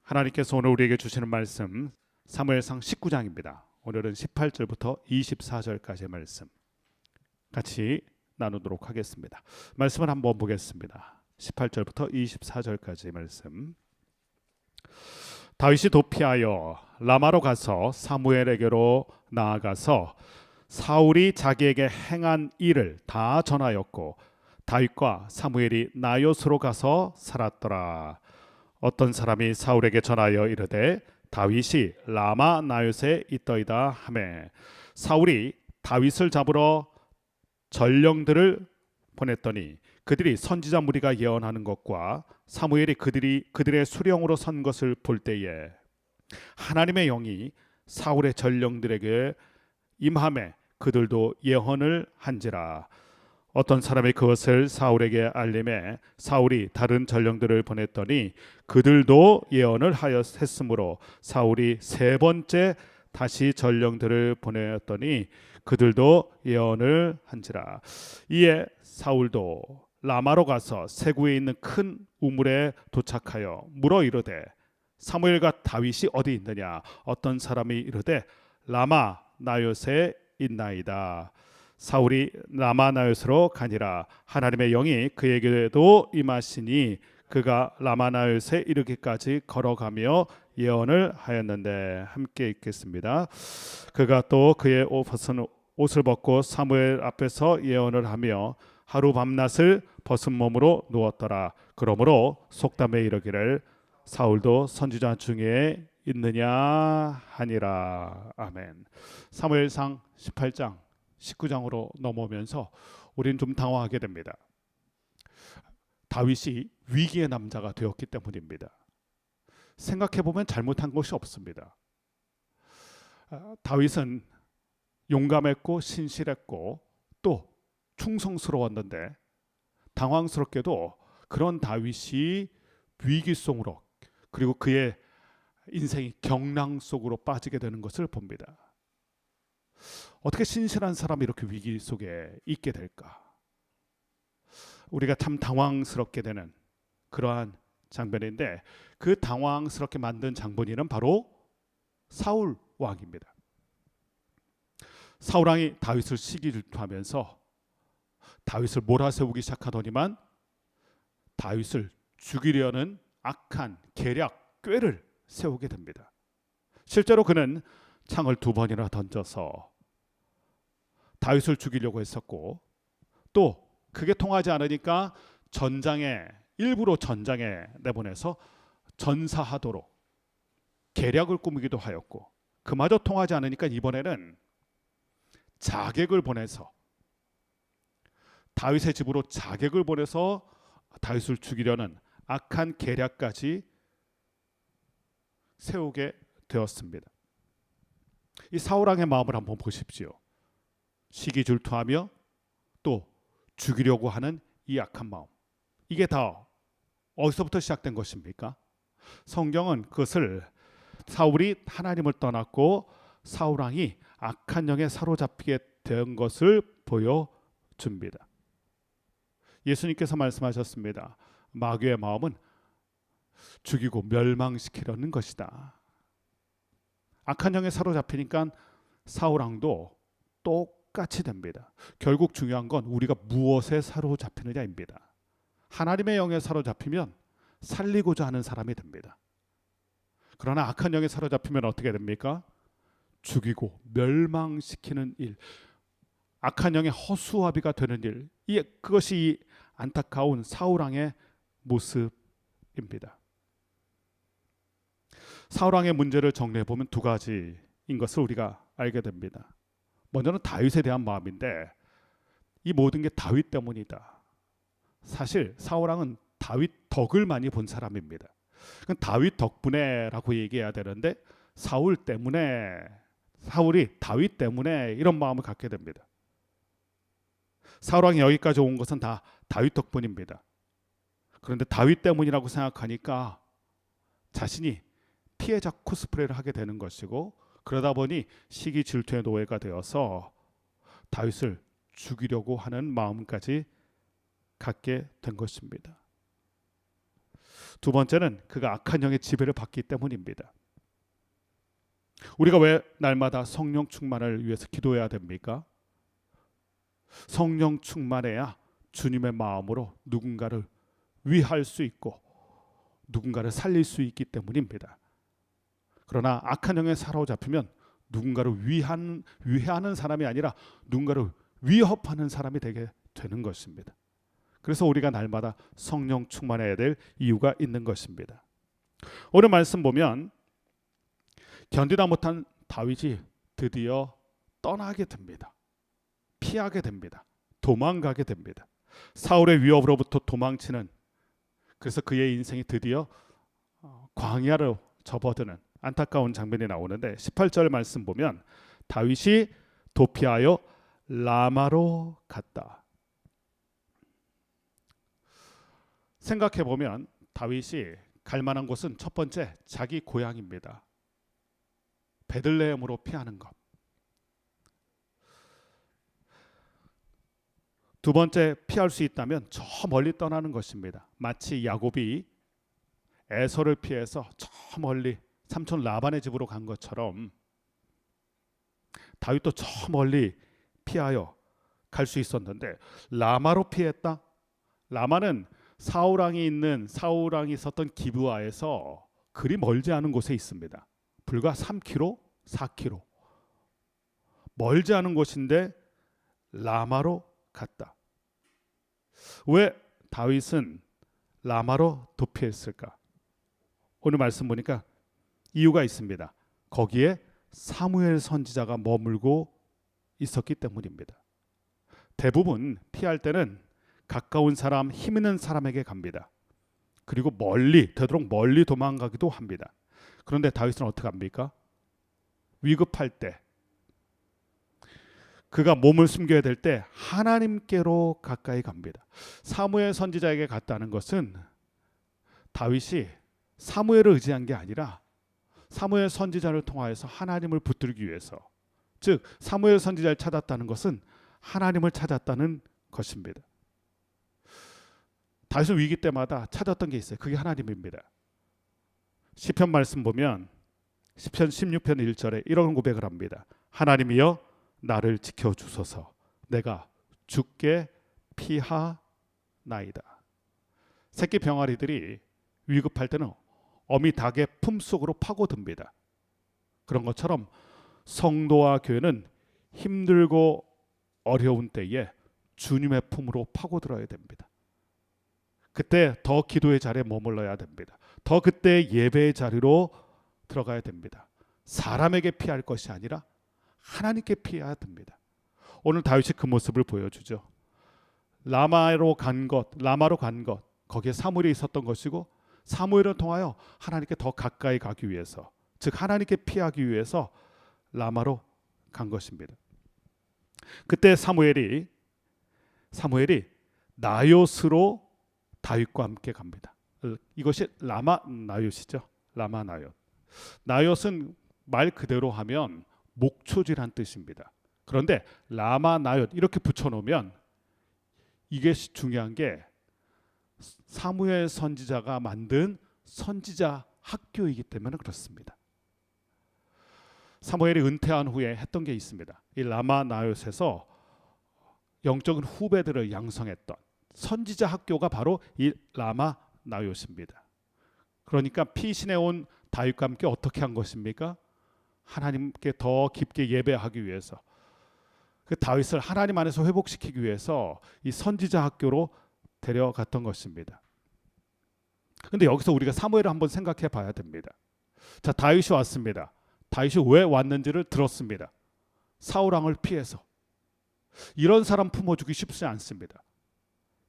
하나님께서 오늘 우리에게 주시는 말씀 사무엘상 19장입니다. 오늘은 18절부터 24절까지의 말씀 같이 나누도록 하겠습니다. 말씀을 한번 보겠습니다. 18절부터 24절까지의 말씀. 다윗이 도피하여 라마로 가서 사무엘에게로 나아가서 사울이 자기에게 행한 일을 다 전하였고 다윗과 사무엘이 나요스로 가서 살았더라. 어떤 사람이 사울에게 전하여 이르되 다윗이 라마 나요스에 있더이다 하매 사울이 다윗을 잡으러 전령들을 보냈더니 그들이 선지자 무리가 예언하는 것과 사무엘이 그들의 수령으로 선 것을 볼 때에 하나님의 영이 사울의 전령들에게 임하매 그들도 예언을 한지라. 어떤 사람이 그것을 사울에게 알림해 사울이 다른 전령들을 보냈더니 그들도 예언을 했으므로 사울이 세 번째 다시 전령들을 보냈더니 그들도 예언을 한지라. 이에 사울도 라마로 가서 세구에 있는 큰 우물에 도착하여 물어 이르되 사무엘과 다윗이 어디 있느냐. 어떤 사람이 이르되 라마 나요스에 있나이다. 사울이 라마 나요스로 가니라. 하나님의 영이 그에게도 임하시니 그가 라마 나요스에 이르기까지 걸어가며 예언을 하였는데. 함께 읽겠습니다. 그가 또 그의 벗은 옷을 벗고 사무엘 앞에서 예언을 하며 하루 밤낮을 벗은 몸으로 누웠더라. 그러므로 속담에 이르기를 사울도 선지자 중에 있느냐 하니라. 아멘. 사무엘상 18장 19장으로 넘어오면서 우리는 좀 당황하게 됩니다. 다윗이 위기의 남자가 되었기 때문입니다. 생각해보면 잘못한 것이 없습니다. 다윗은 용감했고 신실했고 또 충성스러웠는데 당황스럽게도 그런 다윗이 위기 속으로 그리고 그의 인생이 경랑 속으로 빠지게 되는 것을 봅니다. 어떻게 신실한 사람이 이렇게 위기 속에 있게 될까? 우리가 참 당황스럽게 되는 그러한 장면인데 그 당황스럽게 만든 장본인은 바로 사울 왕입니다. 사울 왕이 다윗을 시기 질투하면서 다윗을 몰아세우기 시작하더니만 다윗을 죽이려는 악한 계략 꾀를 세우게 됩니다. 실제로 그는 창을 2번이나 던져서 다윗을 죽이려고 했었고 또 그게 통하지 않으니까 일부러 전장에 내보내서 전사하도록 계략을 꾸미기도 하였고 그마저 통하지 않으니까 이번에는 자객을 보내서 다윗의 집으로 자객을 보내서 다윗을 죽이려는 악한 계략까지 세우게 되었습니다. 이 사울 왕의 마음을 한번 보십시오. 시기 질투하며 또 죽이려고 하는 이 악한 마음. 이게 다 어디서부터 시작된 것입니까? 성경은 그것을 사울이 하나님을 떠났고 사울 왕이 악한 영에 사로잡히게 된 것을 보여줍니다. 예수님께서 말씀하셨습니다. 마귀의 마음은 죽이고 멸망시키려는 것이다. 악한 영에 사로잡히니까 사울 왕도 똑같이 됩니다. 결국 중요한 건 우리가 무엇에 사로잡히느냐입니다. 하나님의 영에 사로잡히면 살리고자 하는 사람이 됩니다. 그러나 악한 영에 사로잡히면 어떻게 됩니까? 죽이고 멸망시키는 일, 악한 영의 허수아비가 되는 일, 그것이 안타까운 사울 왕의 모습입니다. 사울 왕의 문제를 정리해 보면 2가지인 것을 우리가 알게 됩니다. 먼저는 다윗에 대한 마음인데 이 모든 게 다윗 때문이다. 사실 사울 왕은 다윗 덕을 많이 본 사람입니다. 다윗 덕분에라고 얘기해야 되는데 사울이 다윗 때문에 이런 마음을 갖게 됩니다. 사울 왕이 여기까지 온 것은 다 다윗 덕분입니다. 그런데 다윗 때문이라고 생각하니까 자신이 피해자 코스프레를 하게 되는 것이고 그러다 보니 시기 질투의 노예가 되어서 다윗을 죽이려고 하는 마음까지 갖게 된 것입니다. 두 번째는 그가 악한 영의 지배를 받기 때문입니다. 우리가 왜 날마다 성령 충만을 위해서 기도해야 됩니까? 성령 충만해야 주님의 마음으로 누군가를 위할 수 있고 누군가를 살릴 수 있기 때문입니다. 그러나 악한 영에 사로잡히면 누군가를 위하는 사람이 아니라 누군가를 위협하는 사람이 되게 되는 것입니다. 그래서 우리가 날마다 성령 충만해야 될 이유가 있는 것입니다. 오늘 말씀 보면 견디다 못한 다윗이 드디어 떠나게 됩니다. 피하게 됩니다. 도망가게 됩니다. 사울의 위협으로부터 도망치는, 그래서 그의 인생이 드디어 광야로 접어드는 안타까운 장면이 나오는데 18절 말씀 보면 다윗이 도피하여 라마로 갔다. 생각해 보면 다윗이 갈 만한 곳은 첫 번째 자기 고향입니다. 베들레헴으로 피하는 것. 두 번째 피할 수 있다면 저 멀리 떠나는 것입니다. 마치 야곱이 에서를 피해서 저 멀리 삼촌 라반의 집으로 간 것처럼 다윗도 저 멀리 피하여 갈 수 있었는데 라마로 피했다. 라마는 사울왕이 있었던 기브아에서 그리 멀지 않은 곳에 있습니다. 불과 3km, 4km 멀지 않은 곳인데 라마로 갔다. 왜 다윗은 라마로 도피했을까? 오늘 말씀 보니까 이유가 있습니다. 거기에 사무엘 선지자가 머물고 있었기 때문입니다. 대부분 피할 때는 가까운 사람, 힘 있는 사람에게 갑니다. 그리고 되도록 멀리 도망가기도 합니다. 그런데 다윗은 어떻게 합니까? 위급할 때, 그가 몸을 숨겨야 될 때 하나님께로 가까이 갑니다. 사무엘 선지자에게 갔다는 것은 다윗이 사무엘을 의지한 게 아니라 사무엘 선지자를 통하여서 하나님을 붙들기 위해서, 즉 사무엘 선지자를 찾았다는 것은 하나님을 찾았다는 것입니다. 다윗은 위기 때마다 찾았던 게 있어요. 그게 하나님입니다. 시편 말씀 보면 시편 16편 1절에 이런 고백을 합니다. 하나님이여 나를 지켜주소서. 내가 죽게 피하나이다. 새끼 병아리들이 위급할 때는 어미 닭의 품속으로 파고듭니다. 그런 것처럼 성도와 교회는 힘들고 어려운 때에 주님의 품으로 파고들어야 됩니다. 그때 더 기도의 자리에 머물러야 됩니다. 더 그때 예배의 자리로 들어가야 됩니다. 사람에게 피할 것이 아니라 하나님께 피해야 됩니다. 오늘 다윗이 그 모습을 보여주죠. 라마로 간 것, 거기에 사무엘이 있었던 것이고 사무엘을 통하여 하나님께 더 가까이 가기 위해서, 즉 하나님께 피하기 위해서 라마로 간 것입니다. 그때 사무엘이 나요스로 다윗과 함께 갑니다. 이것이 라마 나요시죠. 라마 나요. 나요스는 말 그대로 하면 목초지란 뜻입니다. 그런데 라마 나요 이렇게 붙여놓으면 이게 중요한 게 사무엘 선지자가 만든 선지자 학교이기 때문에 그렇습니다. 사무엘이 은퇴한 후에 했던 게 있습니다. 이 라마 나요스에서 영적인 후배들을 양성했던 선지자 학교가 바로 이 라마 나요스입니다. 그러니까 피신해 온 다윗과 함께 어떻게 한 것입니까? 하나님께 더 깊게 예배하기 위해서, 그 다윗을 하나님 안에서 회복시키기 위해서 이 선지자 학교로 데려갔던 것입니다. 그런데 여기서 우리가 사무엘을 한번 생각해 봐야 됩니다. 자, 다윗이 왔습니다. 다윗이 왜 왔는지를 들었습니다. 사울 왕을 피해서. 이런 사람 품어주기 쉽지 않습니다.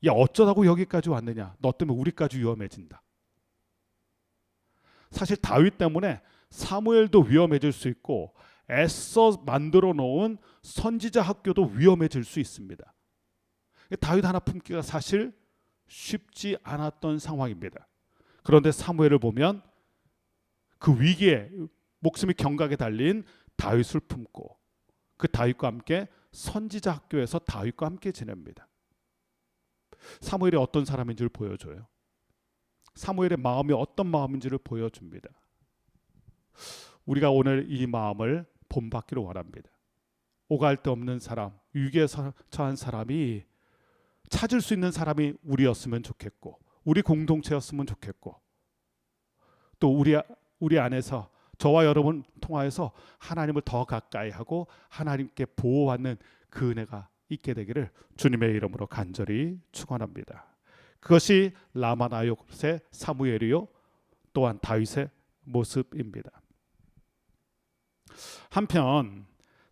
야, 어쩌다고 여기까지 왔느냐? 너 때문에 우리까지 위험해진다. 사실 다윗 때문에 사무엘도 위험해질 수 있고 애써 만들어 놓은 선지자 학교도 위험해질 수 있습니다. 다윗 하나 품기가 사실 쉽지 않았던 상황입니다. 그런데 사무엘을 보면 그 위기에 목숨이 경각에 달린 다윗을 품고 그 다윗과 함께 선지자 학교에서 다윗과 함께 지냅니다. 사무엘이 어떤 사람인지를 보여줘요. 사무엘의 마음이 어떤 마음인지를 보여줍니다. 우리가 오늘 이 마음을 본받기로 원합니다. 오갈 데 없는 사람, 위기에 처한 사람이 찾을 수 있는 사람이 우리였으면 좋겠고, 우리 공동체였으면 좋겠고, 또 우리 안에서 저와 여러분 통하여서 하나님을 더 가까이 하고 하나님께 보호받는 그 은혜가 있게 되기를 주님의 이름으로 간절히 축원합니다. 그것이 라마나요의 사무엘이요 또한 다윗의 모습입니다. 한편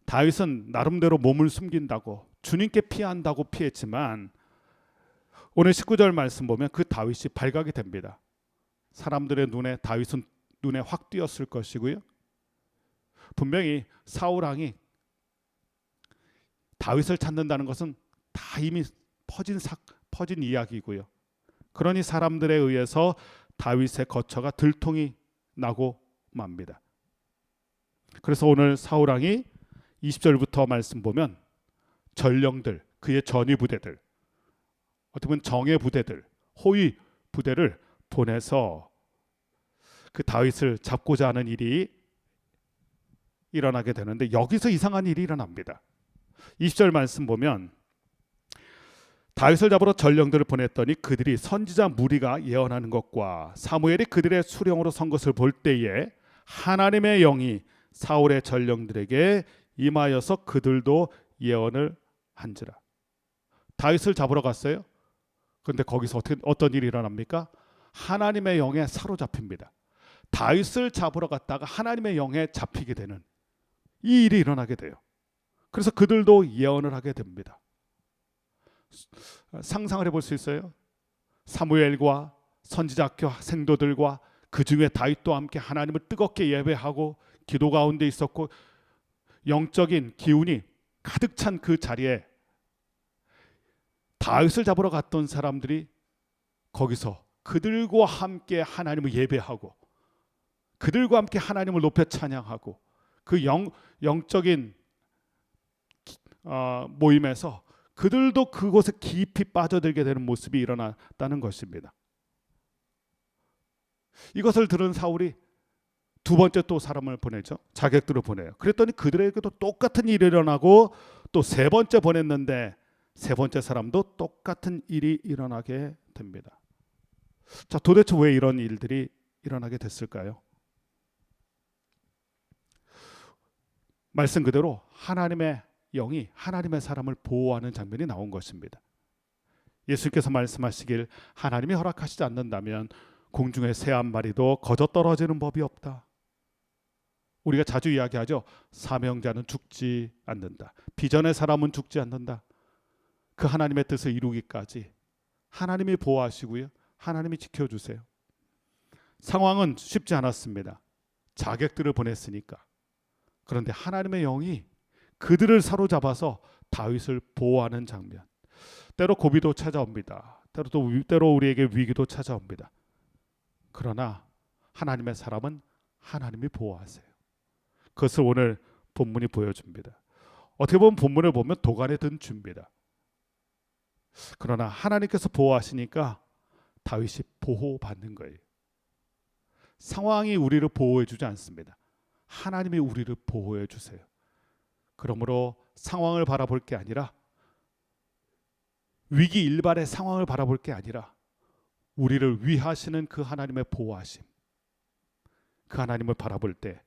다윗은 나름대로 몸을 숨긴다고 주님께 피한다고 피했지만 오늘 19절 말씀 보면 그 다윗이 발각이 됩니다. 사람들의 눈에 다윗은 눈에 확 띄었을 것이고요. 분명히 사울 왕이 다윗을 찾는다는 것은 다 이미 퍼진 이야기고요. 그러니 사람들에 의해서 다윗의 거처가 들통이 나고 맙니다. 그래서 오늘 사울 왕이 20절부터 말씀 보면 전령들, 그의 전위 부대들, 어떻게 보면 정예 부대들, 호위 부대를 보내서 그 다윗을 잡고자 하는 일이 일어나게 되는데 여기서 이상한 일이 일어납니다. 20절 말씀 보면 다윗을 잡으러 전령들을 보냈더니 그들이 선지자 무리가 예언하는 것과 사무엘이 그들의 수령으로 선 것을 볼 때에 하나님의 영이 사울의 전령들에게 임하여서 그들도 예언을 한지라. 다윗을 잡으러 갔어요. 그런데 거기서 어떤 일이 일어납니까? 하나님의 영에 사로잡힙니다. 다윗을 잡으러 갔다가 하나님의 영에 잡히게 되는 이 일이 일어나게 돼요. 그래서 그들도 예언을 하게 됩니다. 상상을 해볼 수 있어요? 사무엘과 선지자학교 생도들과 그 중에 다윗도 함께 하나님을 뜨겁게 예배하고 기도 가운데 있었고 영적인 기운이 가득 찬 그 자리에 다윗을 잡으러 갔던 사람들이 거기서 그들과 함께 하나님을 예배하고 그들과 함께 하나님을 높여 찬양하고 그 영적인 모임에서 그들도 그곳에 깊이 빠져들게 되는 모습이 일어났다는 것입니다. 이것을 들은 사울이 두 번째 또 사람을 보내죠. 자객들을 보내요. 그랬더니 그들에게도 똑같은 일이 일어나고 또 세 번째 보냈는데 세 번째 사람도 똑같은 일이 일어나게 됩니다. 자, 도대체 왜 이런 일들이 일어나게 됐을까요? 말씀 그대로 하나님의 영이 하나님의 사람을 보호하는 장면이 나온 것입니다. 예수께서 말씀하시길 하나님이 허락하시지 않는다면 공중의 새 한 마리도 거저 떨어지는 법이 없다. 우리가 자주 이야기하죠. 사명자는 죽지 않는다. 비전의 사람은 죽지 않는다. 그 하나님의 뜻을 이루기까지 하나님이 보호하시고요. 하나님이 지켜주세요. 상황은 쉽지 않았습니다. 자객들을 보냈으니까. 그런데 하나님의 영이 그들을 사로잡아서 다윗을 보호하는 장면. 때로 고비도 찾아옵니다. 때로 우리에게 위기도 찾아옵니다. 그러나 하나님의 사람은 하나님이 보호하세요. 그것을 오늘 본문이 보여줍니다. 어떻게 보면 본문을 보면 도간에 든 줍니다. 그러나 하나님께서 보호하시니까 다윗이 보호받는 거예요. 상황이 우리를 보호해 주지 않습니다. 하나님이 우리를 보호해 주세요. 그러므로 상황을 바라볼 게 아니라 위기 일발의 상황을 바라볼 게 아니라 우리를 위하시는 그 하나님의 보호하심, 그 하나님을 바라볼 때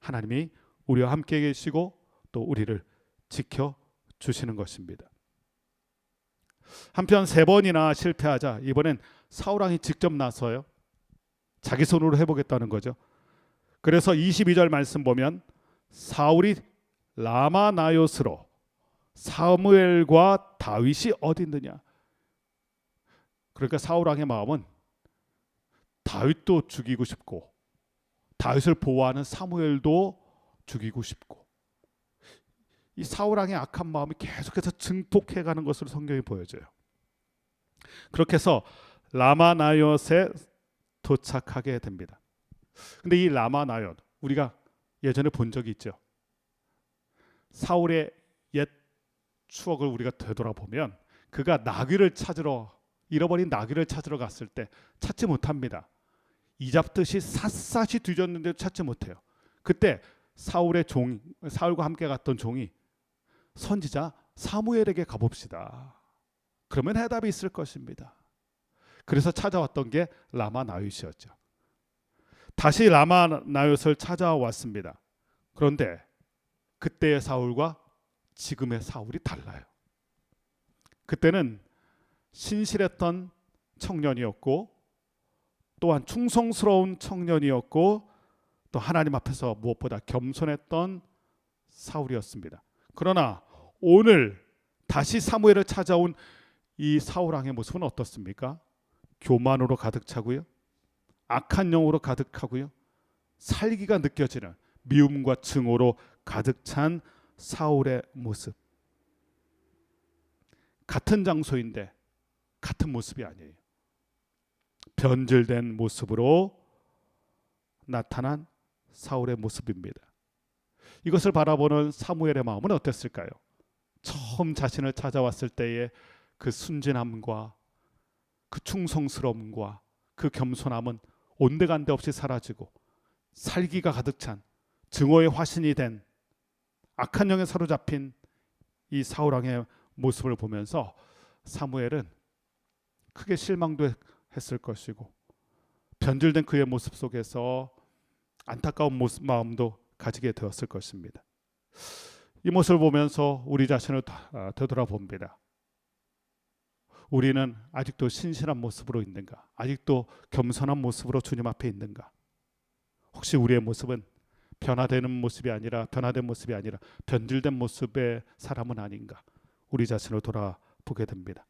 하나님이 우리와 함께 계시고 또 우리를 지켜주시는 것입니다. 한편 세 번이나 실패하자 이번엔 사울왕이 직접 나서요. 자기 손으로 해보겠다는 거죠. 그래서 22절 말씀 보면 사울이 라마나요스로 사무엘과 다윗이 어디 있느냐. 그러니까 사울왕의 마음은 다윗도 죽이고 싶고 다윗을 보호하는 사무엘도 죽이고 싶고 이 사울왕의 악한 마음이 계속해서 증폭해가는 것으로 성경이 보여줘요. 그렇게 해서 라마나요스에 도착하게 됩니다. 근데 이 라마나요스 우리가 예전에 본 적이 있죠. 사울의 옛 추억을 우리가 되돌아보면 그가 나귀를 찾으러 잃어버린 나귀를 찾으러 갔을 때 찾지 못합니다. 이잡듯이 샅샅이 뒤졌는데도 찾지 못해요. 그때 사울과 함께 갔던 종이 선지자 사무엘에게 가봅시다. 그러면 해답이 있을 것입니다. 그래서 찾아왔던 게 라마 나윗이었죠. 다시 라마 나윗을 찾아왔습니다. 그런데 그때의 사울과 지금의 사울이 달라요. 그때는 신실했던 청년이었고 또한 충성스러운 청년이었고 또 하나님 앞에서 무엇보다 겸손했던 사울이었습니다. 그러나 오늘 다시 사무엘을 찾아온 이 사울 왕의 모습은 어떻습니까? 교만으로 가득 차고요. 악한 영으로 가득하고요. 살기가 느껴지는 미움과 증오로 가득 찬 사울의 모습. 같은 장소인데 같은 모습이 아니에요. 변질된 모습으로 나타난 사울의 모습입니다. 이것을 바라보는 사무엘의 마음은 어땠을까요? 처음 자신을 찾아왔을 때의 그 순진함과 그 충성스러움과 그 겸손함은 온데간데 없이 사라지고 살기가 가득 찬 증오의 화신이 된 악한 영에 사로잡힌 이 사울 왕의 모습을 보면서 사무엘은 크게 실망도 했을 것이고 변질된 그의 모습 속에서 안타까운 마음도 가지게 되었을 것입니다. 이 모습을 보면서 우리 자신을 되돌아봅니다. 우리는 아직도 신실한 모습으로 있는가? 아직도 겸손한 모습으로 주님 앞에 있는가? 혹시 우리의 모습은 변화된 모습이 아니라 변질된 모습의 사람은 아닌가? 우리 자신을 돌아보게 됩니다.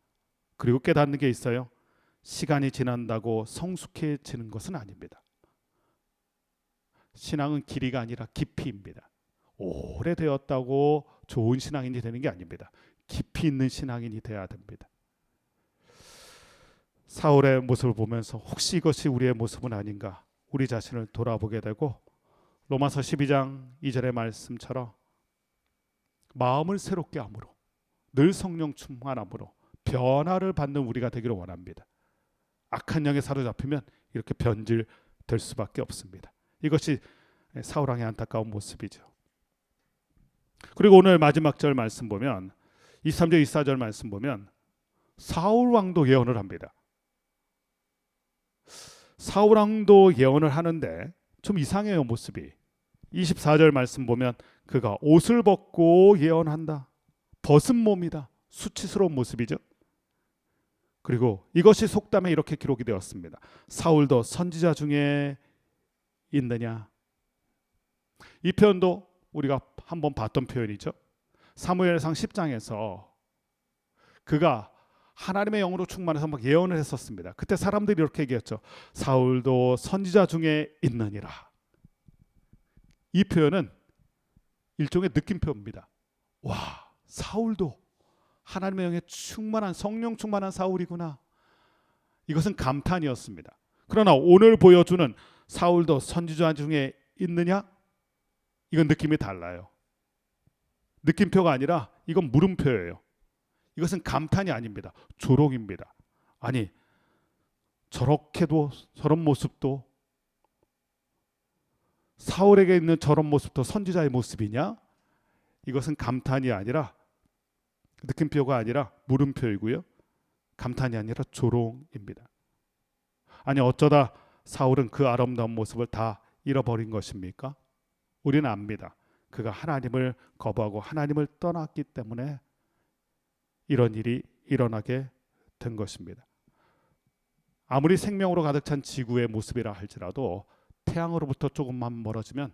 그리고 깨닫는 게 있어요. 시간이 지난다고 성숙해지는 것은 아닙니다. 신앙은 길이가 아니라 깊이입니다. 오래되었다고 좋은 신앙인이 되는 게 아닙니다. 깊이 있는 신앙인이 돼야 됩니다. 사울의 모습을 보면서 혹시 이것이 우리의 모습은 아닌가? 우리 자신을 돌아보게 되고 로마서 12장 2절의 말씀처럼 마음을 새롭게 함으로 늘 성령 충만함으로 변화를 받는 우리가 되기를 원합니다. 악한 영에 사로잡히면 이렇게 변질될 수밖에 없습니다. 이것이 사울 왕의 안타까운 모습이죠. 그리고 오늘 마지막 절 말씀 보면 23절 24절 말씀 보면 사울 왕도 예언을 합니다. 사울 왕도 예언을 하는데 좀 이상해요, 모습이. 24절 말씀 보면 그가 옷을 벗고 예언한다. 벗은 몸이다. 수치스러운 모습이죠. 그리고 이것이 속담에 이렇게 기록이 되었습니다. 사울도 선지자 중에 있느냐. 이 표현도 우리가 한번 봤던 표현이죠. 사무엘상 10장에서 그가 하나님의 영으로 충만해서 막 예언을 했었습니다. 그때 사람들이 이렇게 얘기했죠. 사울도 선지자 중에 있느니라. 이 표현은 일종의 느낌표입니다. 와, 사울도 하나님의 영에 충만한 성령 충만한 사울이구나. 이것은 감탄이었습니다. 그러나 오늘 보여주는 사울도 선지자 중에 있느냐? 이건 느낌이 달라요. 느낌표가 아니라 이건 물음표예요. 이것은 감탄이 아닙니다. 조롱입니다. 아니, 저렇게도 저런 모습도 사울에게 있는 저런 모습도 선지자의 모습이냐? 이것은 감탄이 아니라 느낌표가 아니라 물음표이고요. 감탄이 아니라 조롱입니다. 아니 어쩌다 사울은 그 아름다운 모습을 다 잃어버린 것입니까? 우리는 압니다. 그가 하나님을 거부하고 하나님을 떠났기 때문에 이런 일이 일어나게 된 것입니다. 아무리 생명으로 가득 찬 지구의 모습이라 할지라도 태양으로부터 조금만 멀어지면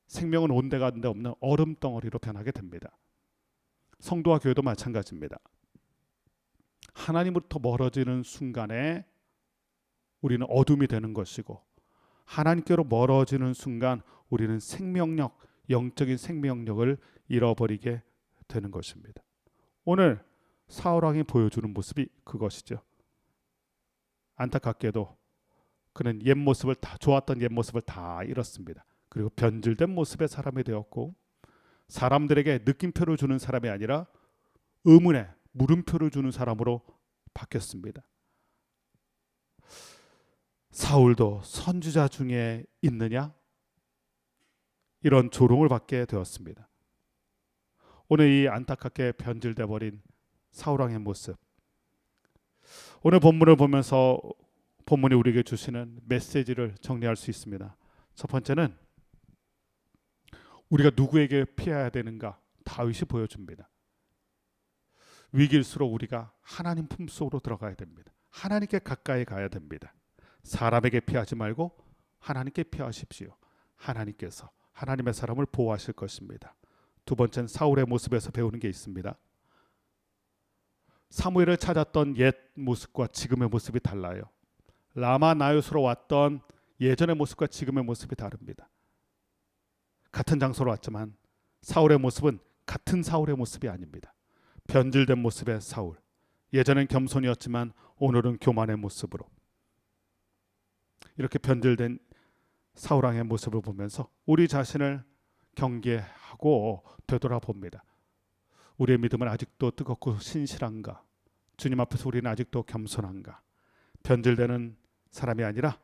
생명은 온데간데 없는 얼음 덩어리로 변하게 됩니다. 성도와 교회도 마찬가지입니다. 하나님으로부터 멀어지는 순간에 우리는 어둠이 되는 것이고 하나님께로 멀어지는 순간 우리는 생명력, 영적인 생명력을 잃어버리게 되는 것입니다. 오늘 사울 왕이 보여주는 모습이 그것이죠. 안타깝게도 그는 옛 모습을 다 좋았던 옛 모습을 다 잃었습니다. 그리고 변질된 모습의 사람이 되었고 사람들에게 느낌표를 주는 사람이 아니라 의문의 물음표를 주는 사람으로 바뀌었습니다. 사울도 선지자 중에 있느냐? 이런 조롱을 받게 되었습니다. 오늘 이 안타깝게 변질돼 버린 사울왕의 모습, 오늘 본문을 보면서 본문이 우리에게 주시는 메시지를 정리할 수 있습니다. 첫 번째는 우리가 누구에게 피해야 되는가 다윗이 보여줍니다. 위기일수록 우리가 하나님 품속으로 들어가야 됩니다. 하나님께 가까이 가야 됩니다. 사람에게 피하지 말고 하나님께 피하십시오. 하나님께서 하나님의 사람을 보호하실 것입니다. 두 번째는 사울의 모습에서 배우는 게 있습니다. 사무엘을 찾았던 옛 모습과 지금의 모습이 달라요. 라마 나요스로 왔던 예전의 모습과 지금의 모습이 다릅니다. 같은 장소로 왔지만 사울의 모습은 같은 사울의 모습이 아닙니다. 변질된 모습의 사울, 예전엔 겸손이었지만 오늘은 교만의 모습으로, 이렇게 변질된 사울왕의 모습을 보면서 우리 자신을 경계하고 되돌아봅니다. 우리의 믿음은 아직도 뜨겁고 신실한가? 주님 앞에서 우리는 아직도 겸손한가? 변질되는 사람이 아니라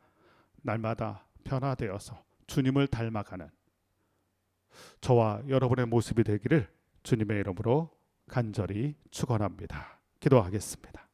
날마다 변화되어서 주님을 닮아가는 저와 여러분의 모습이 되기를 주님의 이름으로 간절히 축원합니다. 기도하겠습니다.